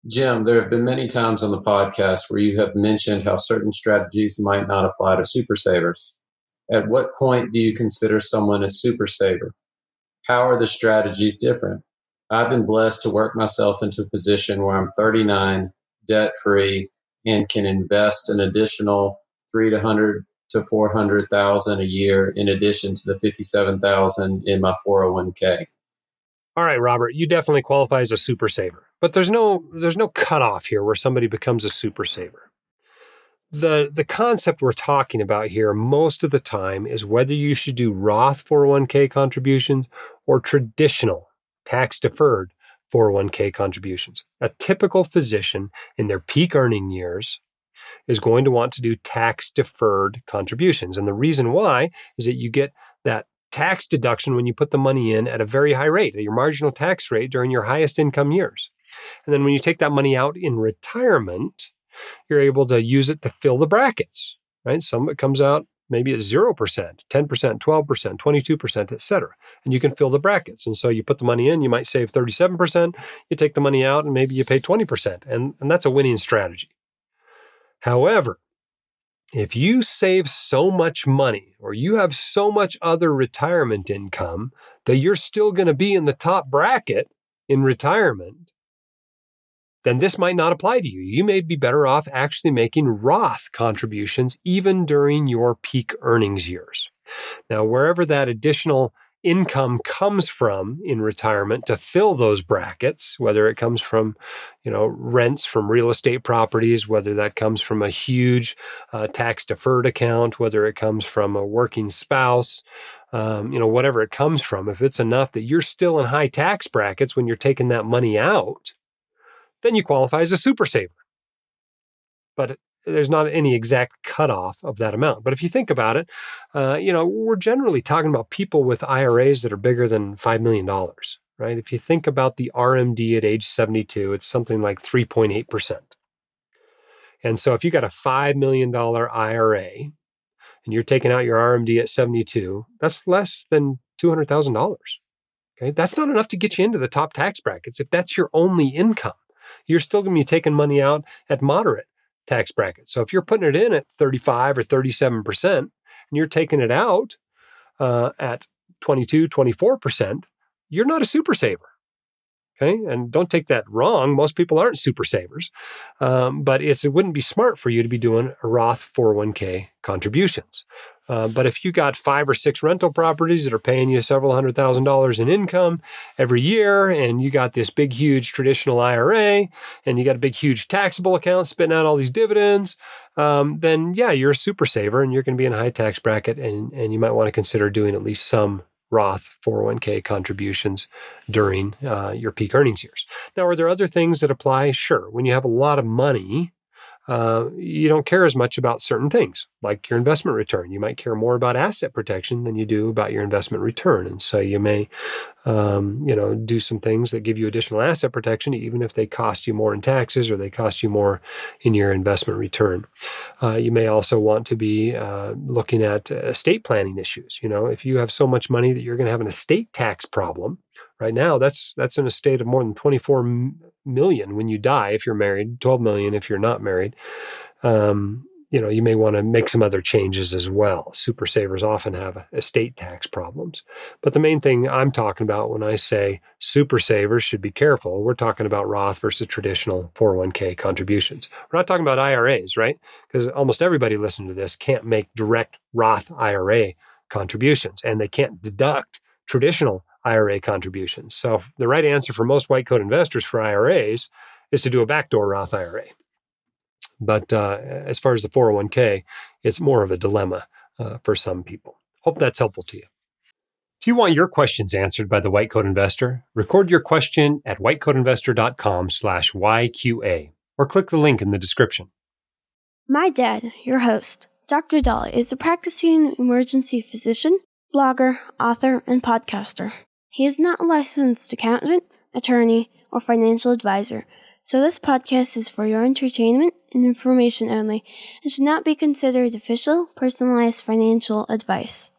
Jim, there have been many times on the podcast where you have mentioned how certain strategies might not apply to super savers. At what point do you consider someone a super saver? How are the strategies different? I've been blessed to work myself into a position where I'm 39, debt free, and can invest an additional 300 to 400,000 a year in addition to the 57,000 in my 401k. All right, Robert, you definitely qualify as a super saver, but there's no cutoff here where somebody becomes a super saver. The concept we're talking about here most of the time is whether you should do Roth 401k contributions or traditional tax-deferred 401k contributions. A typical physician in their peak earning years is going to want to do tax-deferred contributions. And the reason why is that you get that tax deduction when you put the money in at a very high rate, at your marginal tax rate during your highest income years. And then when you take that money out in retirement, you're able to use it to fill the brackets, right? Some of it comes out maybe at 0%, 10%, 12%, 22%, et cetera. And you can fill the brackets. And so you put the money in, you might save 37%, you take the money out and maybe you pay 20%. And that's a winning strategy. However, if you save so much money or you have so much other retirement income that you're still going to be in the top bracket in retirement, then this might not apply to you. You may be better off actually making Roth contributions even during your peak earnings years. Now, wherever that additional income comes from in retirement to fill those brackets, whether it comes from, rents from real estate properties, whether that comes from a huge tax deferred account, whether it comes from a working spouse, whatever it comes from, if it's enough that you're still in high tax brackets when you're taking that money out, then you qualify as a super saver. But there's not any exact cutoff of that amount. But if you think about it, we're generally talking about people with IRAs that are bigger than $5 million, right? If you think about the RMD at age 72, it's something like 3.8%. And so if you got a $5 million IRA and you're taking out your RMD at 72, that's less than $200,000. Okay, that's not enough to get you into the top tax brackets. If that's your only income, you're still going to be taking money out at moderate tax brackets. So if you're putting it in at 35 or 37% and you're taking it out at 22, 24%, you're not a super saver. Okay, and don't take that wrong. Most people aren't super savers, but it wouldn't be smart for you to be doing a Roth 401k contributions. But if you got 5 or 6 rental properties that are paying you several $100,000 in income every year, and you got this big, huge traditional IRA, and you got a big, huge taxable account spitting out all these dividends, then yeah, you're a super saver and you're going to be in a high tax bracket, and you might want to consider doing at least some Roth 401k contributions during your peak earnings years. Now, are there other things that apply? Sure. When you have a lot of money, you don't care as much about certain things, like your investment return. You might care more about asset protection than you do about your investment return. And so you may, do some things that give you additional asset protection, even if they cost you more in taxes or they cost you more in your investment return. You may also want to be looking at estate planning issues. If you have so much money that you're going to have an estate tax problem, right now, that's an estate of more than 24 million when you die if you're married, 12 million if you're not married. You may want to make some other changes as well. Super savers often have estate tax problems. But the main thing I'm talking about when I say super savers should be careful, we're talking about Roth versus traditional 401k contributions. We're not talking about IRAs, right? Because almost everybody listening to this can't make direct Roth IRA contributions, and they can't deduct traditional IRA contributions. So the right answer for most white coat investors for IRAs is to do a backdoor Roth IRA. But as far as the 401k, it's more of a dilemma for some people. Hope that's helpful to you. If you want your questions answered by the White Coat Investor, record your question at whitecoatinvestor.com/YQA or click the link in the description. My dad, your host, Dr. Dolly, is a practicing emergency physician, blogger, author, and podcaster. He is not a licensed accountant, attorney, or financial advisor, so this podcast is for your entertainment and information only and should not be considered official, personalized financial advice.